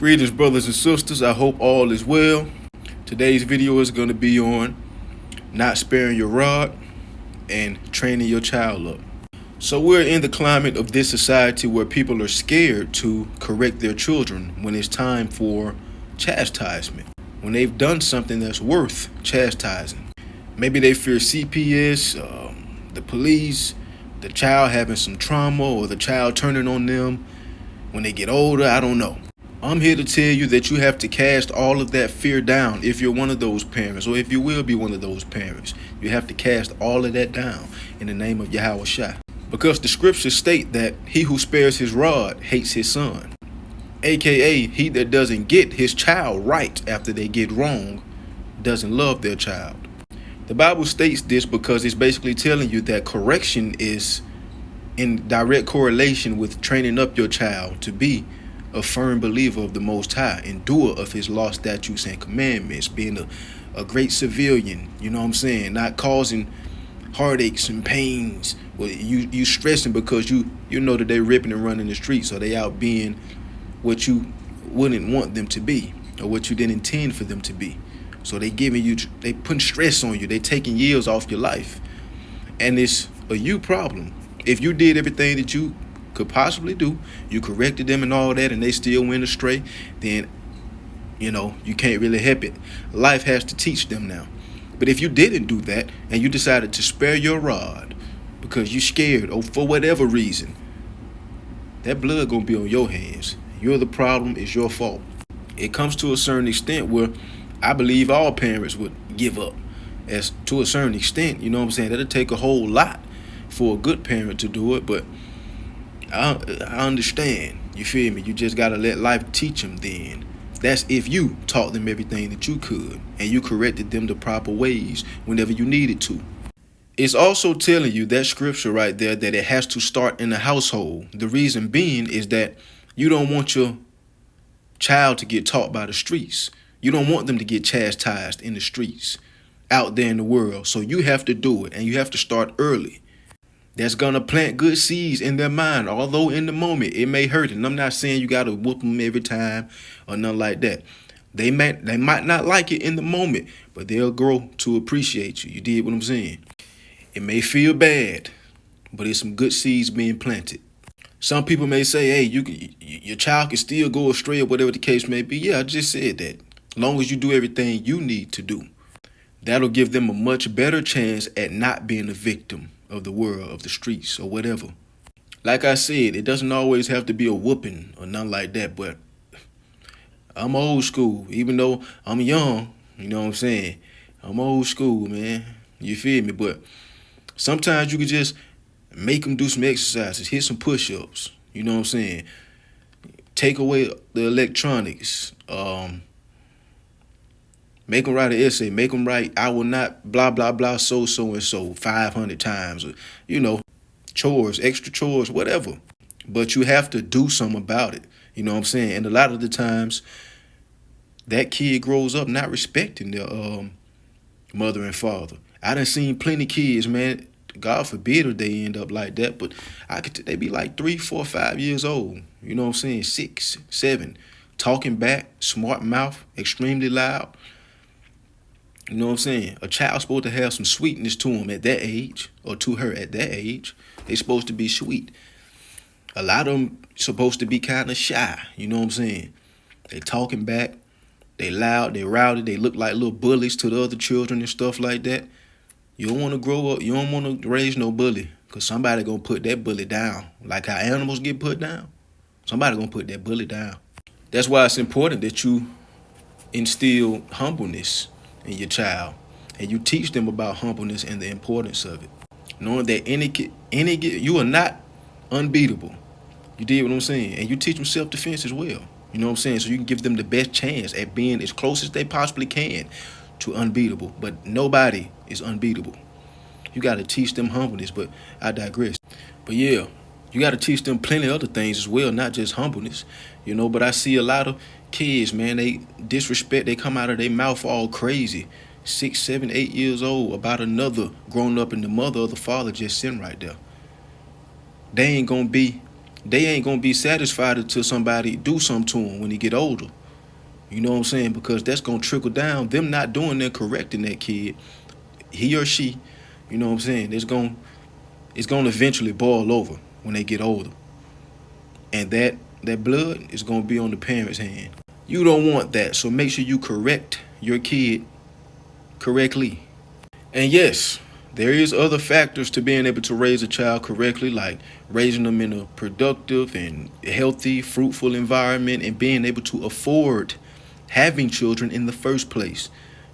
Greetings, brothers and sisters. I hope all is well. Today's video is going to be on not sparing your rod and training your child up. So we're in the climate of this society where people are scared to correct their children when it's time for chastisement, when they've done something that's worth chastising. Maybe they fear CPS, the police, the child having some trauma, or the child turning on them when they get older. I don't know. I'm here to tell you that you have to cast all of that fear down if you're one of those parents, or if you will be one of those parents. You have to cast all of that down in the name of Yahweh Shai. Because the scriptures state that he who spares his rod hates his son. AKA, he that doesn't get his child right after they get wrong doesn't love their child. The Bible states this because it's basically telling you that correction is in direct correlation with training up your child to be a firm believer of the Most High, endurer of his law, statutes, and commandments, being a great civilian, you know what I'm saying, not causing heartaches and pains. Well, you stressing because you know that they ripping and running the streets, or they out being what you wouldn't want them to be, or what you didn't intend for them to be. So they putting stress on you, they taking years off your life, and it's a you problem. If you did everything that you could possibly do, you corrected them and all that, and they still went astray, then you can't really help it. Life has to teach them now. But if you didn't do that and you decided to spare your rod because you scared or for whatever reason, that blood gonna be on your hands. You're the problem. It's your fault. It comes to a certain extent where I believe all parents would give up, as to a certain extent. You know what I'm saying? That'll take a whole lot for a good parent to do it, but I understand. You feel me? You just gotta let life teach them then. That's if you taught them everything that you could and you corrected them the proper ways whenever you needed to. It's also telling you, that scripture right there, that it has to start in the household. The reason being is that you don't want your child to get taught by the streets. You don't want them to get chastised in the streets out there in the world. So you have to do it, and you have to start early. That's going to plant good seeds in their mind, although in the moment it may hurt. And I'm not saying you got to whoop them every time or nothing like that. They might not like it in the moment, but they'll grow to appreciate you. You did what I'm saying? It may feel bad, but it's some good seeds being planted. Some people may say, hey, your child can still go astray or whatever the case may be. Yeah, I just said that. As long as you do everything you need to do, that'll give them a much better chance at not being a victim of the world, of the streets, or whatever. Like I said, it doesn't always have to be a whooping or nothing like that, but I'm old school. Even though I'm young, you know what I'm saying? I'm old school, man. You feel me? But sometimes you can just make them do some exercises, hit some push-ups, you know what I'm saying? Take away the electronics, make them write an essay. Make them write, I will not blah, blah, blah, so and so 500 times. Or, chores, extra chores, whatever. But you have to do something about it. You know what I'm saying? And a lot of the times, that kid grows up not respecting their mother and father. I done seen plenty of kids, man. God forbid if they end up like that. But they be like 3, 4, 5 years old. You know what I'm saying? 6, 7. Talking back, smart mouth, extremely loud. You know what I'm saying? A child's supposed to have some sweetness to him at that age, or to her at that age. They're supposed to be sweet. A lot of them supposed to be kind of shy. You know what I'm saying? They talking back. They loud. They rowdy. They look like little bullies to the other children and stuff like that. You don't want to grow up. You don't want to raise no bully, because somebody going to put that bully down. Like how animals get put down. Somebody going to put that bully down. That's why it's important that you instill humbleness in your child, and you teach them about humbleness and the importance of it, knowing that you are not unbeatable. You did what I'm saying? And you teach them self-defense as well. You know what I'm saying? So you can give them the best chance at being as close as they possibly can to unbeatable. But nobody is unbeatable. You got to teach them humbleness, but I digress. But yeah, you got to teach them plenty of other things as well, not just humbleness. But I see a lot of kids, man, they disrespect, they come out of their mouth all crazy, 6, 7, 8 years old, about another grown up, and the mother or the father just sitting right there. They ain't gonna be they ain't gonna be satisfied until somebody do something to them when he get older. You know what I'm saying? Because that's gonna trickle down. Them not doing that, correcting that kid, he or she, you know what I'm saying? It's gonna eventually boil over when they get older, and that blood is gonna be on the parents' hand. You don't want that, so make sure you correct your kid correctly. And yes, there is other factors to being able to raise a child correctly, like raising them in a productive and healthy, fruitful environment, and being able to afford having children in the first place.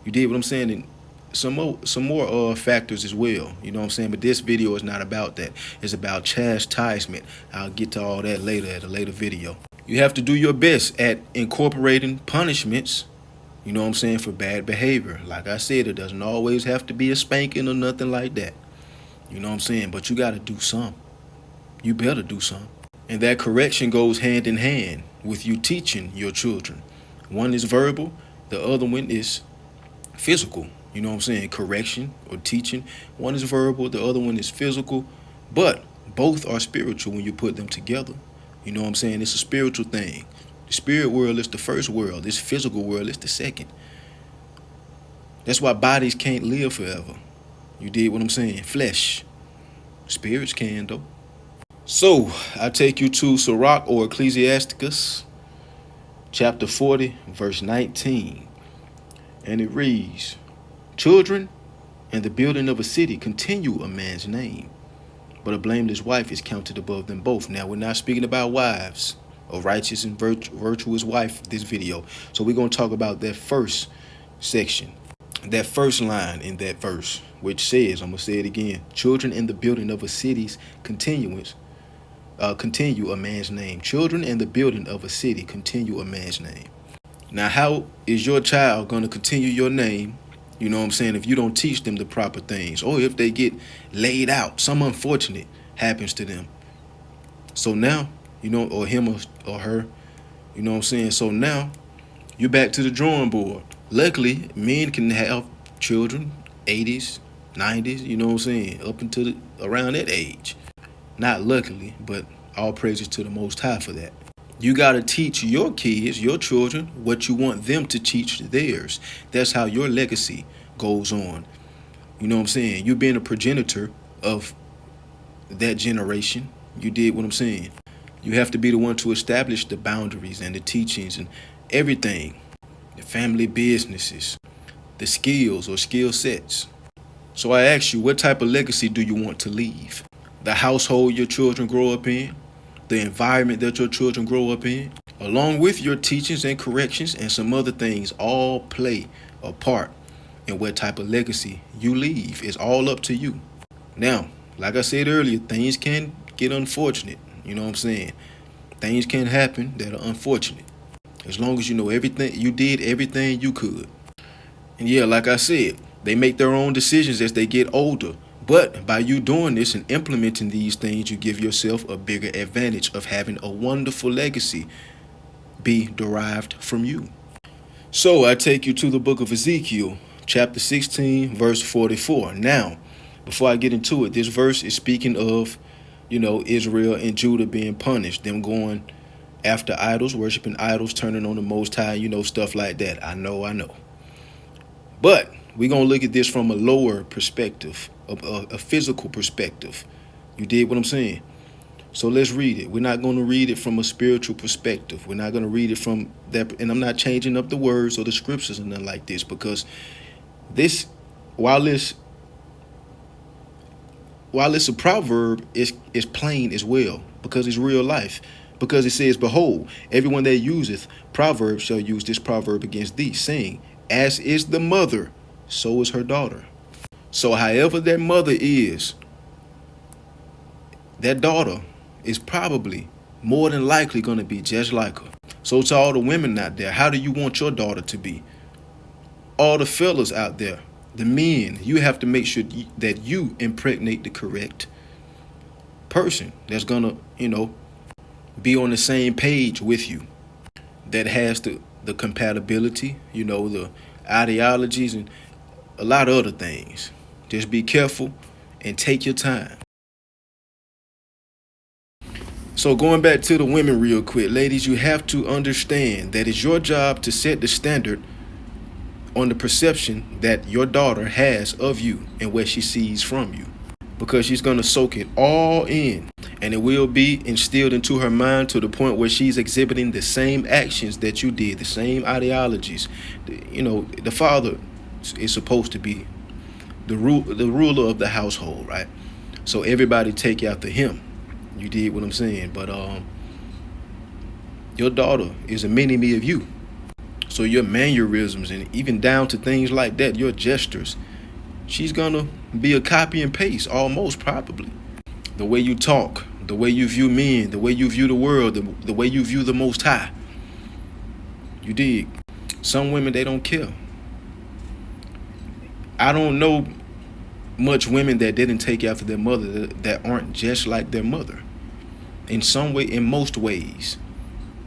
You did what I'm saying? And some more factors as well. You know what I'm saying? But this video is not about that. It's about chastisement. I'll get to all that later at a later video. You have to do your best at incorporating punishments, you know what I'm saying, for bad behavior. Like I said, it doesn't always have to be a spanking or nothing like that. You know what I'm saying? But you got to do some. You better do some. And that correction goes hand in hand with you teaching your children. One is verbal, the other one is physical. You know what I'm saying? Correction or teaching. One is verbal, the other one is physical. But both are spiritual when you put them together. You know what I'm saying? It's a spiritual thing. The spirit world is the first world. This physical world is the second. That's why bodies can't live forever. You did what I'm saying? Flesh. Spirits can, though. So, I take you to Sirach or Ecclesiasticus, chapter 40, verse 19. And it reads, children and the building of a city continue a man's name, but a blameless wife is counted above them both. Now, we're not speaking about wives, a righteous and virtuous wife, this video. So we're going to talk about that first section, that first line in that verse, which says, I'm going to say it again, children in the building of a city's continue a man's name. Children in the building of a city continue a man's name. Now, how is your child going to continue your name, you know what I'm saying, if you don't teach them the proper things, or if they get laid out, some unfortunate happens to them? So now, you know, or him or her, you know what I'm saying? So now you're back to the drawing board. Luckily, men can have children 80s, 90s, you know what I'm saying, up until around that age. Not luckily, but all praises to the Most High for that. You got to teach your kids, your children, what you want them to teach theirs. That's how your legacy goes on. You know what I'm saying? You being a progenitor of that generation, you did what I'm saying. You have to be the one to establish the boundaries and the teachings and everything, the family businesses, the skills or skill sets. So I ask you, what type of legacy do you want to leave? The household your children grow up in, the environment that your children grow up in, along with your teachings and corrections and some other things, all play a part in what type of legacy you leave. It's all up to you. Now, like I said earlier, things can get unfortunate. You know what I'm saying? Things can happen that are unfortunate. As long as you know everything, you did everything you could. And yeah, like I said, they make their own decisions as they get older. But by you doing this and implementing these things, you give yourself a bigger advantage of having a wonderful legacy be derived from you. So I take you to the book of Ezekiel, chapter 16, verse 44. Now, before I get into it, this verse is speaking of, you know, Israel and Judah being punished, them going after idols, worshiping idols, turning on the Most High, you know, stuff like that. I know. But we're going to look at this from a lower perspective, a physical perspective. You did what I'm saying? So let's read it. We're not going to read it from a spiritual perspective. We're not going to read it from that. And I'm not changing up the words or the scriptures and nothing like this, because this, while it's a proverb, it's plain as well, because it's real life. Because it says, behold, everyone that useth proverbs shall use this proverb against thee, saying, as is the mother, so is her daughter. So however that mother is, that daughter is probably more than likely going to be just like her. So to all the women out there, how do you want your daughter to be? All the fellas out there, the men, you have to make sure that you impregnate the correct person that's going to, you know, be on the same page with you, that has the compatibility, you know, the ideologies and a lot of other things. Just be careful and take your time. So So going back to the women real quick, ladies, you have to understand that it's your job to set the standard on the perception that your daughter has of you and what she sees from you. Because she's going to soak it all in, and it will be instilled into her mind to the point where she's exhibiting the same actions that you did, the same ideologies. The father is supposed to be the ruler of the household, right? So everybody take after him. You did what I'm saying? But your daughter is a mini-me of you. So your mannerisms and even down to things like that, your gestures, she's gonna be a copy and paste, almost probably. The way you talk, the way you view men, the way you view the world, the way you view the Most High. You dig? Some women, they don't care. I don't know much women that didn't take after their mother that aren't just like their mother. In some way, in most ways,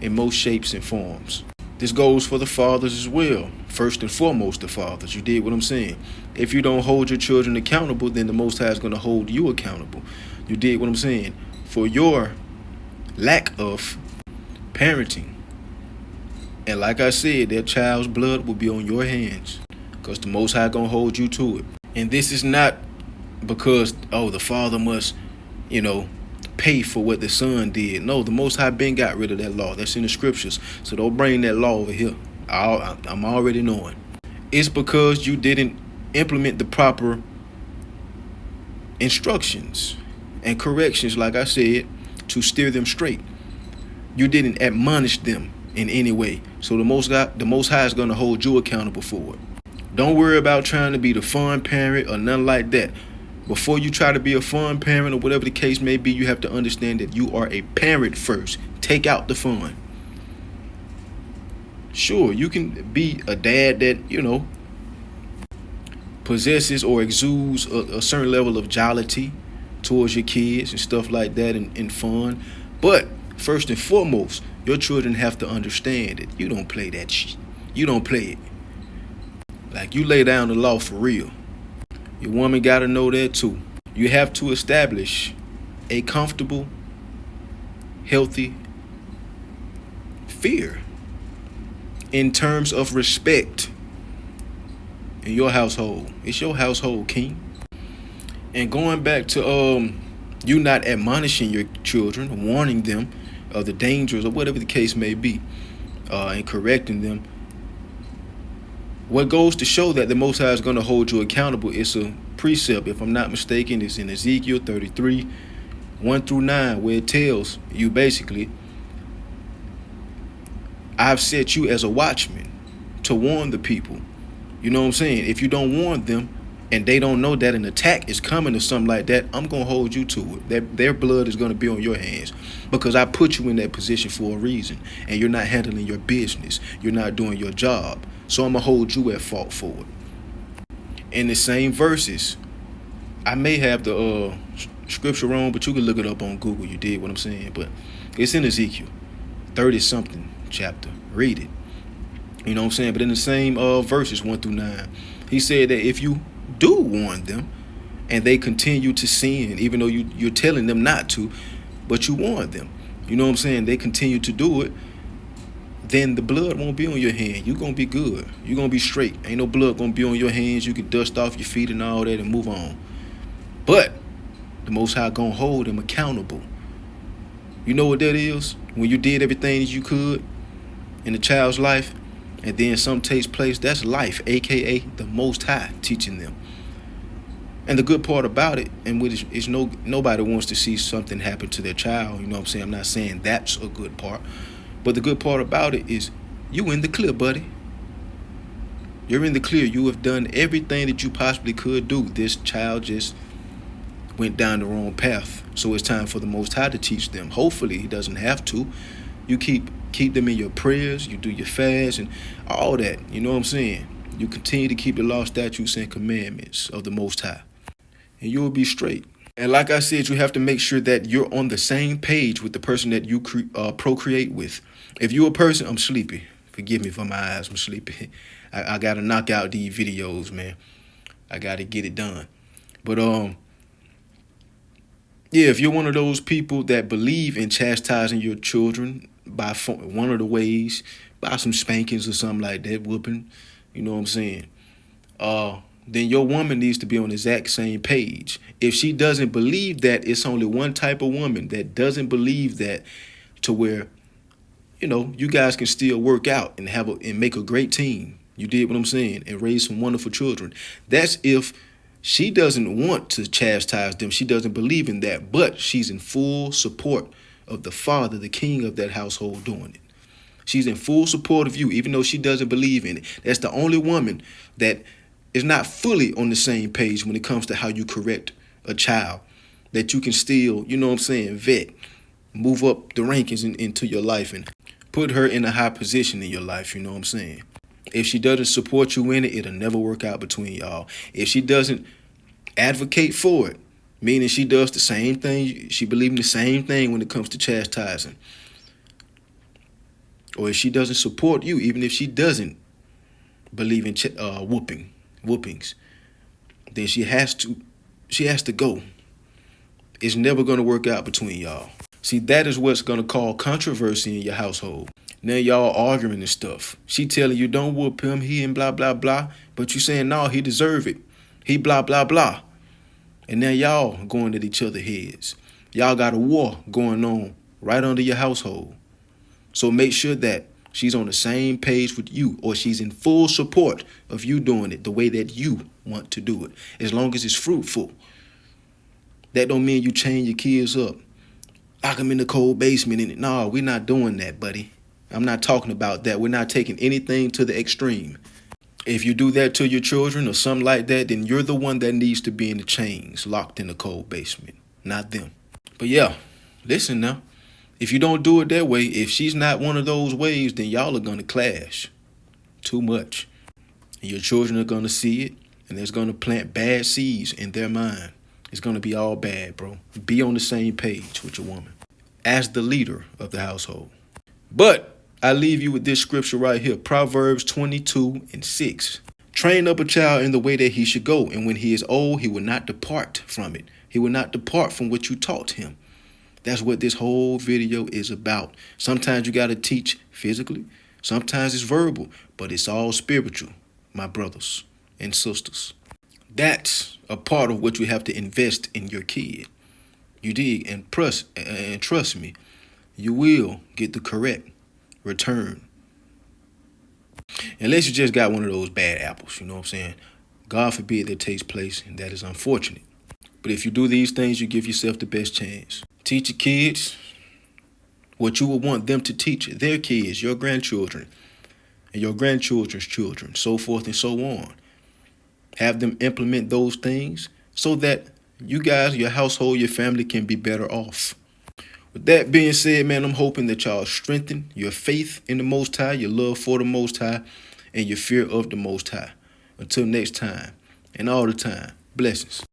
in most shapes and forms. This goes for the fathers as well. First and foremost, the fathers. You did what I'm saying. If you don't hold your children accountable, then the Most High is going to hold you accountable. You did what I'm saying. For your lack of parenting. And like I said, their child's blood will be on your hands. Because the Most High going to hold you to it. And this is not because, the father must, pay for what the son did. No, the Most High been got rid of that law. That's in the scriptures. So don't bring that law over here. I'm already knowing. It's because you didn't implement the proper instructions and corrections, like I said, to steer them straight. You didn't admonish them in any way. So the Most High is going to hold you accountable for it. Don't worry about trying to be the fun parent or nothing like that. Before you try to be a fun parent or whatever the case may be, you have to understand that you are a parent first. Take out the fun. Sure, you can be a dad that, possesses or exudes a certain level of jollity towards your kids and stuff like that and fun. But first and foremost, your children have to understand that you don't play that shit. You don't play it. Like, you lay down the law for real. Your woman got to know that too. You have to establish a comfortable, healthy fear in terms of respect in your household. It's your household, king. And going back to you not admonishing your children, warning them of the dangers or whatever the case may be, and correcting them. What goes to show that the Most High is going to hold you accountable is a precept, if I'm not mistaken. It's in Ezekiel 33, 1-9, where it tells you basically, I've set you as a watchman to warn the people. You know what I'm saying? If you don't warn them and they don't know that an attack is coming or something like that, I'm going to hold you to it. Their blood is going to be on your hands because I put you in that position for a reason, and you're not handling your business. You're not doing your job. So I'm going to hold you at fault for it. In the same verses, I may have the scripture wrong, but you can look it up on Google. You did what I'm saying. But it's in Ezekiel 30-something chapter. Read it. You know what I'm saying? But in the same verses 1-9, he said that if you do warn them and they continue to sin, even though you're telling them not to, but you warn them, you know what I'm saying, they continue to do it, then the blood won't be on your hand. You're going to be good. You're going to be straight. Ain't no blood going to be on your hands. You can dust off your feet and all that and move on. But the Most High going to hold them accountable. You know what that is? When you did everything that you could in the child's life, and then something takes place, that's life, a.k.a. the Most High teaching them. And the good part about it, and which is nobody wants to see something happen to their child. You know what I'm saying? I'm not saying that's a good part. But the good part about it is you in the clear, buddy. You're in the clear. You have done everything that you possibly could do. This child just went down the wrong path. So it's time for the Most High to teach them. Hopefully he doesn't have to. You keep them in your prayers. You do your fast and all that. You know what I'm saying? You continue to keep the law, statutes, and commandments of the Most High. And you'll be straight. And like I said, you have to make sure that you're on the same page with the person that you procreate with. If you're a person, I'm sleepy. Forgive me for my eyes, I'm sleepy. I got to knock out these videos, man. I got to get it done. But Yeah, if you're one of those people that believe in chastising your children by one of the ways, by some spankings or something like that, whooping, you know what I'm saying? Then your woman needs to be on the exact same page. If she doesn't believe that, it's only one type of woman that doesn't believe that, to where, you guys can still work out and and make a great team. You did what I'm saying, and raise some wonderful children. That's if she doesn't want to chastise them. She doesn't believe in that, but she's in full support of the father, the king of that household, doing it. She's in full support of you, even though she doesn't believe in it. That's the only woman that is not fully on the same page when it comes to how you correct a child, that you can still, vet, move up the rankings into your life and put her in a high position in your life, you know what I'm saying? If she doesn't support you in it, it'll never work out between y'all. If she doesn't advocate for it, meaning she does the same thing, she believes in the same thing when it comes to chastising, or if she doesn't support you, even if she doesn't believe in whoopings, then she has to go. It's never going to work out between y'all. See, that is what's going to cause controversy in your household. Now y'all arguing and stuff. She telling you don't whoop him, he and blah, blah, blah. But you saying, no, he deserve it. He blah, blah, blah. And now y'all going at each other's heads. Y'all got a war going on right under your household. So make sure that she's on the same page with you, or she's in full support of you doing it the way that you want to do it, as long as it's fruitful. That don't mean you chain your kids up, lock them in the cold basement. No, we're not doing that, buddy. I'm not talking about that. We're not taking anything to the extreme. If you do that to your children or something like that, then you're the one that needs to be in the chains, locked in the cold basement, not them. But yeah, listen now. If you don't do it that way, if she's not one of those ways, then y'all are going to clash too much. And your children are going to see it, and it's going to plant bad seeds in their mind. It's going to be all bad, bro. Be on the same page with your woman as the leader of the household. But I leave you with this scripture right here, Proverbs 22:6. Train up a child in the way that he should go, and when he is old, he will not depart from it. He will not depart from what you taught him. That's what this whole video is about. Sometimes you got to teach physically. Sometimes it's verbal, but it's all spiritual, my brothers and sisters. That's a part of what you have to invest in your kid. You dig? And trust me, you will get the correct return. Unless you just got one of those bad apples, you know what I'm saying? God forbid that takes place, and that is unfortunate. But if you do these things, you give yourself the best chance. Teach your kids what you would want them to teach their kids, your grandchildren, and your grandchildren's children, so forth and so on. Have them implement those things so that you guys, your household, your family can be better off. With that being said, man, I'm hoping that y'all strengthen your faith in the Most High, your love for the Most High, and your fear of the Most High. Until next time, and all the time, blessings.